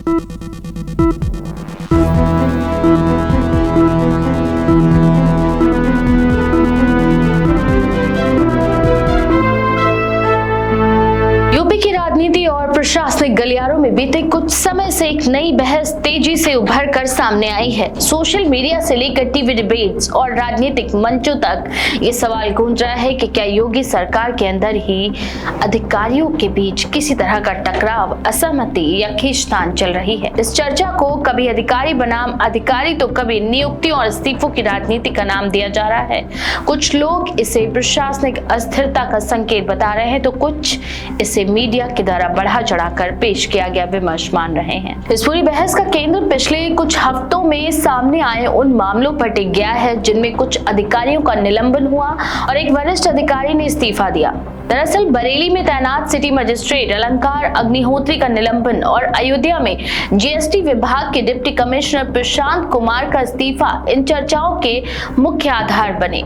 UP की राजनीति और प्रशासनिक गलियारों में बीते कुछ समय से एक नई बहस तेजी से उभर कर सामने आई है। सोशल मीडिया से लेकर टीवी डिबेट्स और राजनीतिक मंचों तक ये सवाल गूंज रहा है कि क्या योगी सरकार के अंदर ही अधिकारियों के बीच किसी तरह का टकराव, असहमति या खींचतान चल रही है। इस चर्चा को कभी अधिकारी बनाम अधिकारी तो कभी नियुक्तियों और इस्तीफों की राजनीति का नाम दिया जा रहा है। कुछ लोग इसे प्रशासनिक अस्थिरता का संकेत बता रहे हैं तो कुछ इसे मीडिया के द्वारा बढ़ा चढ़ाकर पेश किया गया विमर्श मान रहे हैं। इस पूरी बहस का केंद्र पिछले कुछ हफ्तों में सामने आए उन मामलों पर टिक गया है जिनमें कुछ अधिकारियों का निलंबन हुआ और एक वरिष्ठ अधिकारी ने इस्तीफा दिया। दरअसल बरेली में तैनात सिटी मजिस्ट्रेट अलंकार अग्निहोत्री का निलंबन और अयोध्या में जीएसटी विभाग के डिप्टी कमिश्नर प्रशांत कुमार का इस्तीफा इन चर्चाओं के मुख्य आधार बने।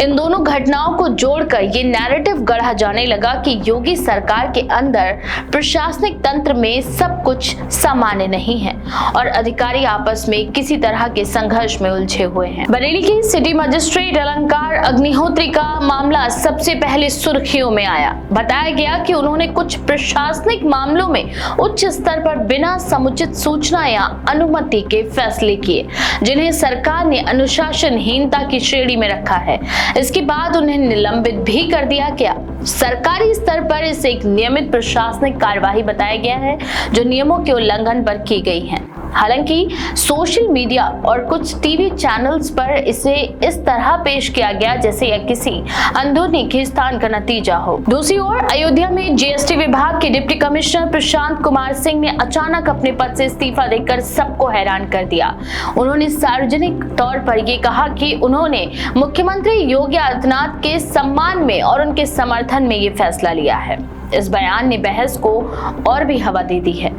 इन दोनों घटनाओं को जोड़कर ये नैरेटिव गढ़ा जाने लगा कि योगी सरकार के अंदर प्रशासनिक तंत्र में सब कुछ सामान्य नहीं है और अधिकारी आपस में किसी तरह के संघर्ष में उलझे हुए हैं। बरेली की सिटी मजिस्ट्रेट अलंकार अग्निहोत्री का मामला सबसे पहले सुर्खियों में आया। बताया गया कि उन्होंने कुछ प्रशासनिक मामलों में उच्च स्तर पर बिना समुचित सूचना या अनुमति के फैसले किए, जिन्हें सरकार ने अनुशासनहीनता की श्रेणी में रखा है। इसके बाद उन्हें निलंबित भी कर दिया गया। सरकारी स्तर पर इसे एक नियमित प्रशासनिक कार्यवाही बताया गया है जो नियमों के उल्लंघन पर की गई है। हालांकि सोशल मीडिया और कुछ टीवी चैनल्स पर इसे इस तरह पेश किया गया जैसे यह किसी अंदरूनी खींचतान का नतीजा हो। दूसरी ओर अयोध्या में जीएसटी विभाग के डिप्टी कमिश्नर प्रशांत कुमार सिंह ने अचानक अपने पद से इस्तीफा देकर सबको हैरान कर दिया। उन्होंने सार्वजनिक तौर पर यह कहा कि उन्होंने मुख्यमंत्री योगी आदित्यनाथ के सम्मान में और उनके समर्थन में ये फैसला लिया है। इस बयान ने बहस को और भी हवा दे दी है।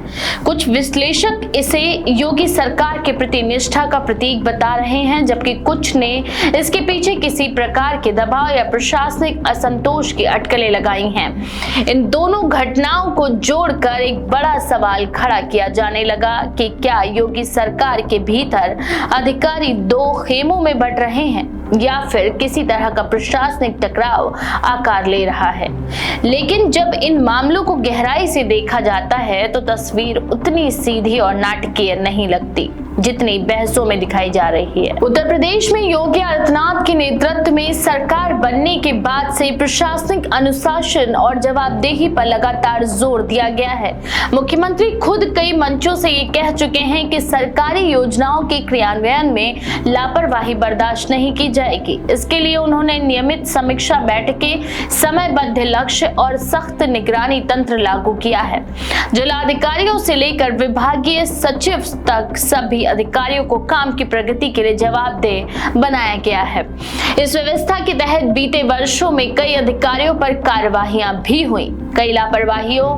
कुछ विश्लेषक इसे योगी सरकार के प्रति निष्ठा का प्रतीक बता रहे हैं, जबकि कुछ ने इसके पीछे किसी प्रकार के दबाव या प्रशासनिक असंतोष की अटकलें लगाई हैं। इन दोनों घटनाओं को जोड़कर एक बड़ा सवाल खड़ा किया जाने लगा कि क्या योगी सरकार के भीतर अधिकारी दो खेमों में बंट रहे हैं या फिर किसी तरह का प्रशासनिक टकराव आकार ले रहा है। लेकिन जब इन मामलों को गहराई से देखा जाता है तो तस्वीर उतनी सीधी और नाटकीय नहीं लगती जितनी बहसों में दिखाई जा रही है। उत्तर प्रदेश में योगी आदित्यनाथ के नेतृत्व में सरकार बनने के बाद से प्रशासनिक अनुशासन और जवाबदेही पर लगातार जोर दिया गया है। मुख्यमंत्री खुद कई मंचों से ये कह चुके हैं कि सरकारी योजनाओं के क्रियान्वयन में लापरवाही बर्दाश्त नहीं की जाएगी। इसके लिए उन्होंने नियमित समीक्षा बैठकें, समयबद्ध लक्ष्य और सख्त निगरानी तंत्र लागू किया है। जिलाधिकारियों से लेकर विभागीय सचिव तक सभी अधिकारियों को काम की प्रगति के लिए जवाबदेह बनाया गया है। इस व्यवस्था के तहत बीते वर्षों में कई अधिकारियों पर कार्यवाहियां भी हुई। कई लापरवाहियों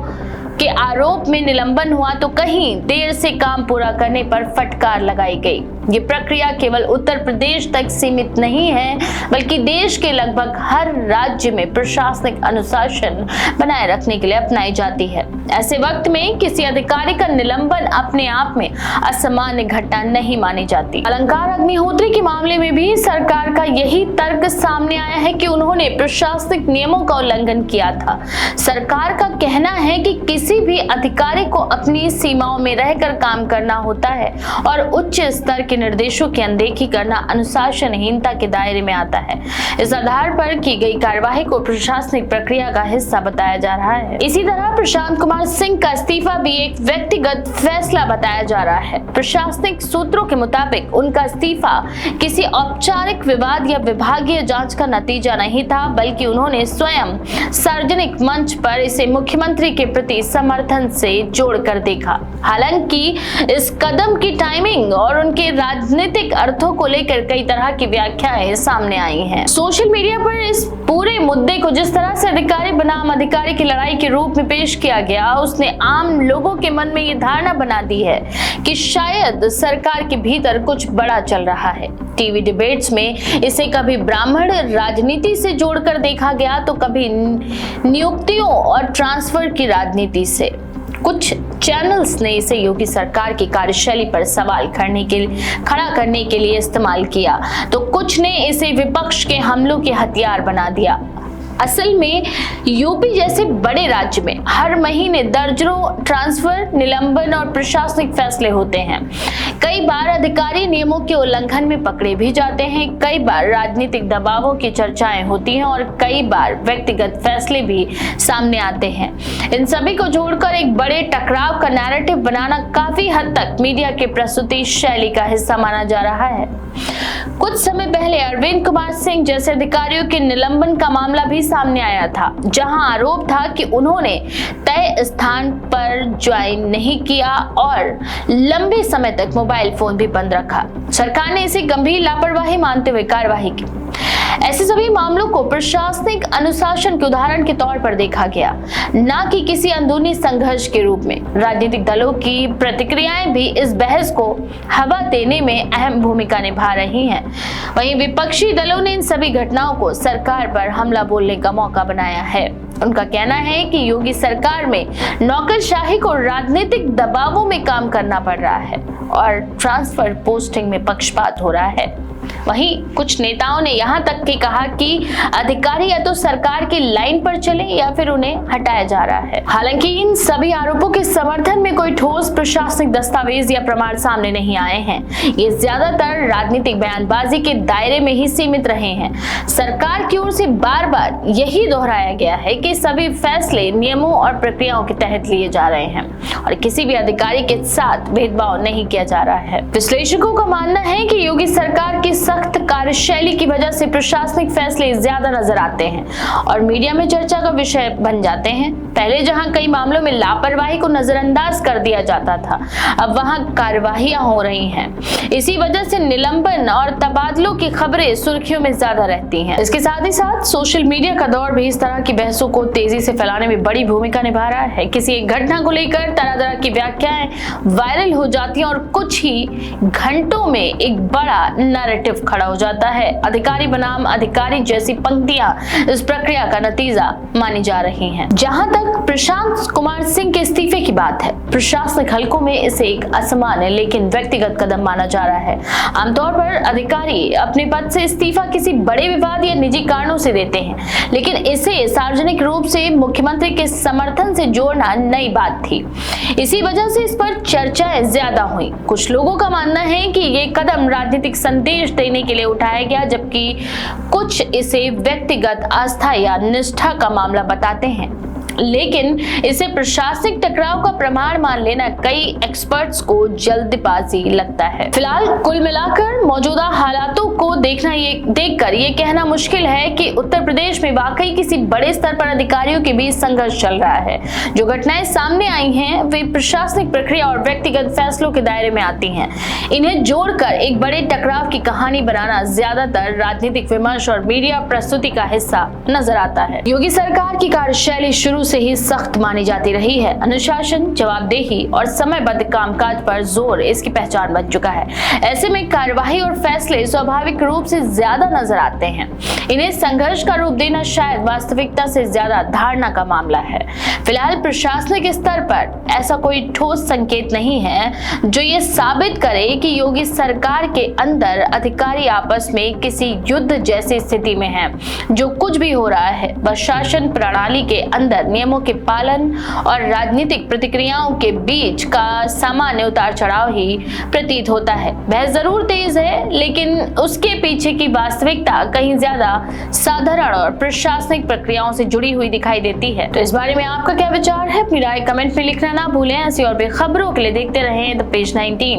के आरोप में निलंबन हुआ तो कहीं देर से काम पूरा करने पर फटकार लगाई गई। ये प्रक्रिया केवल उत्तर प्रदेश तक सीमित नहीं है, बल्कि देश के लगभग हर राज्य में प्रशासनिक अनुशासन बनाए रखने के लिए अपनाई जाती है। ऐसे वक्त में किसी अधिकारी का निलंबन अपने आप में असामान्य घटना नहीं मानी जाती। अलंकार अग्निहोत्री के मामले में भी सरकार का यही तर्क सामने आया है कि उन्होंने प्रशासनिक नियमों का उल्लंघन किया था। सरकार का कहना है कि किसी भी अधिकारी को अपनी सीमाओं में रहकर काम करना होता है और उच्च स्तर के निर्देशों की अनदेखी करना अनुशासनहीनता के दायरे में आता है। इस आधार पर की गई कार्यवाही को प्रशासनिक प्रक्रिया का हिस्सा बताया जा रहा है। इसी तरह प्रशांत कुमार सिंह का इस्तीफा भी एक व्यक्तिगत फैसला बताया जा रहा है। प्रशासनिक सूत्रों के मुताबिक उनका इस्तीफा किसी औपचारिक विवाद या विभागीय जांच का नतीजा नहीं था, बल्कि उन्होंने स्वयं सार्वजनिक मंच पर इसे मुख्यमंत्री के प्रति समर्थन से जोड़कर देखा। हालांकि इस कदम की टाइमिंग और उनके राजनीतिक अर्थों को लेकर कई तरह की व्याख्याएं सामने आई हैं। सोशल मीडिया पर इस पूरे मुद्दे को जिस तरह से अधिकारी बनाम अधिकारी की लड़ाई के रूप में पेश किया गया, उसने आम लोगों के मन में ये धारणा बना दी है कि शायद सरकार के भीतर कुछ बड़ा चल रहा है। टीवी डिबेट्स में इसे कभी ब्राह्मण राजनीति से जोड़कर देखा गया तो कभी नियुक्तियों और ट्रांसफर की राजनीति से। कुछ चैनल्स ने इसे योगी सरकार की कार्यशैली पर सवाल खड़ा करने के लिए इस्तेमाल किया, तो कुछ ने इसे विपक्ष के हमलों के हथियार बना दिया। असल में यूपी जैसे बड़े राज्य में हर महीने दर्जनों ट्रांसफर, निलंबन और प्रशासनिक फैसले होते हैं। कई बार अधिकारी नियमों के उल्लंघन में पकड़े भी जाते हैं, कई बार राजनीतिक दबावों की चर्चाएं होती हैं और कई बार व्यक्तिगत फैसले भी सामने आते हैं। इन सभी को जोड़कर एक बड़े टकराव का नैरेटिव बनाना काफी हद तक मीडिया के प्रस्तुति शैली का हिस्सा माना जा रहा है। कुछ समय पहले अरविंद कुमार सिंह जैसे अधिकारियों के निलंबन का मामला भी सामने आया था, जहां आरोप था कि उन्होंने तय स्थान पर ज्वाइन नहीं किया और लंबे समय तक मोबाइल फोन भी बंद रखा। सरकार ने इसे गंभीर लापरवाही मानते हुए कार्रवाई की। ऐसे सभी मामलों को प्रशासनिक अनुशासन के उदाहरण के तौर पर देखा गया, न कि किसी अंदरूनी संघर्ष के रूप में। राजनीतिक दलों की प्रतिक्रियाएं भी इस बहस को हवा देने में अहम भूमिका निभा रही हैं। वहीं विपक्षी दलों ने इन सभी घटनाओं को सरकार पर हमला बोलने का मौका बनाया है। उनका कहना है कि योगी सरकार में नौकरशाही को राजनीतिक दबावों में काम करना पड़ रहा है और ट्रांसफर पोस्टिंग में पक्षपात हो रहा है। वहीं कुछ नेताओं ने यहां तक कि कहा कि अधिकारी या तो सरकार की लाइन पर चले या फिर उन्हें हटाया जा रहा है। हालांकि इन सभी आरोपों के समर्थन में कोई ठोस प्रशासनिक दस्तावेज या प्रमाण सामने नहीं आए हैं। ये ज्यादातर राजनीतिक बयानबाजी के दायरे में ही सीमित रहे हैं। सरकार की ओर से बार बार यही दोहराया गया है कि सभी फैसले नियमों और प्रक्रियाओं के तहत लिए जा रहे हैं और किसी भी अधिकारी के साथ भेदभाव नहीं किया जा रहा है। विश्लेषकों का मानना है कि योगी सरकार की सख्त कार्यशैली की वजह से प्रशासनिक फैसले ज्यादा नजर आते हैं और मीडिया में चर्चा का विषय बन जाते हैं। पहले जहां कई मामलों में लापरवाही को नजरअंदाज कर दिया जाता था, अब वहां कार्यवाहियां हो रही हैं। इसी वजह से निलंबन और तबादलों की खबरें सुर्खियों में ज्यादा रहती हैं। इसके साथ ही साथ सोशल मीडिया का दौर भी इस तरह की बहसों को तेजी से फैलाने में बड़ी भूमिका निभा रहा है। किसी एक घटना को लेकर तरह तरह की व्याख्याएं वायरल हो जाती हैं और कुछ ही घंटों में एक बड़ा नैरेटिव खड़ा हो जाता है। अधिकारी बनाम अधिकारी जैसी पंक्तियां इस प्रक्रिया का नतीजा मानी जा रही हैं। जहां तक प्रशांत कुमार सिंह के इस्तीफे की बात है, प्रशासनिक हलकों में इसे एक असामान्य लेकिन व्यक्तिगत कदम माना जा रहा है। आमतौर पर अधिकारी अपने पद से इस्तीफा किसी बड़े विवाद या निजी कारणों से देते हैं, लेकिन इसे सार्वजनिक रूप से मुख्यमंत्री के समर्थन से जोड़ना नई बात थी। इसी वजह से इस पर चर्चाएं ज्यादा हुई। कुछ लोगों का मानना है कि ये कदम राजनीतिक संदेश देने के लिए उठाया गया, जबकि कुछ इसे व्यक्तिगत आस्था या निष्ठा का मामला बताते हैं। लेकिन इसे प्रशासनिक टकराव का प्रमाण मान लेना कई एक्सपर्ट्स को जल्दबाजी लगता है। फिलहाल कुल मिलाकर मौजूदा हालातों को देखकर ये कहना मुश्किल है कि उत्तर प्रदेश में वाकई किसी बड़े स्तर पर अधिकारियों के बीच संघर्ष चल रहा है। जो घटनाएं सामने आई हैं वे प्रशासनिक प्रक्रिया और व्यक्तिगत फैसलों के दायरे में आती हैं। इन्हें जोड़कर एक बड़े टकराव की कहानी बनाना ज्यादातर राजनीतिक विमर्श और मीडिया प्रस्तुति का हिस्सा नजर आता है। योगी सरकार की कार्यशैली शुरू से ही सख्त मानी जाती रही है। अनुशासन, जवाबदेही और समयबद्ध कामकाज पर जोर इसकी पहचान बन चुका है। ऐसे में कार्यवाही और फैसले स्वाभाविक रूप से ज्यादा नजर आते हैं। इन्हें संघर्ष का रूप देना शायद वास्तविकता से ज्यादा धारणा का मामला है। फिलहाल प्रशासनिक स्तर पर ऐसा कोई ठोस संकेत नहीं है जो ये साबित करे कि योगी सरकार के अंदर अधिकारी आपस में किसी युद्ध जैसी स्थिति में है। जो कुछ भी हो रहा है वह शासन प्रणाली के अंदर नियमों के पालन और राजनीतिक प्रतिक्रियाओं के बीच का सामान्य उतार चढ़ाव ही प्रतीत होता है। बहस जरूर तेज है, लेकिन उसके पीछे की वास्तविकता कहीं ज्यादा साधारण और प्रशासनिक प्रक्रियाओं से जुड़ी हुई दिखाई देती है। तो इस बारे में आपका क्या विचार है? अपनी राय कमेंट में लिखना ना भूलें। ऐसी और भी खबरों के लिए देखते रहें द पेज 19।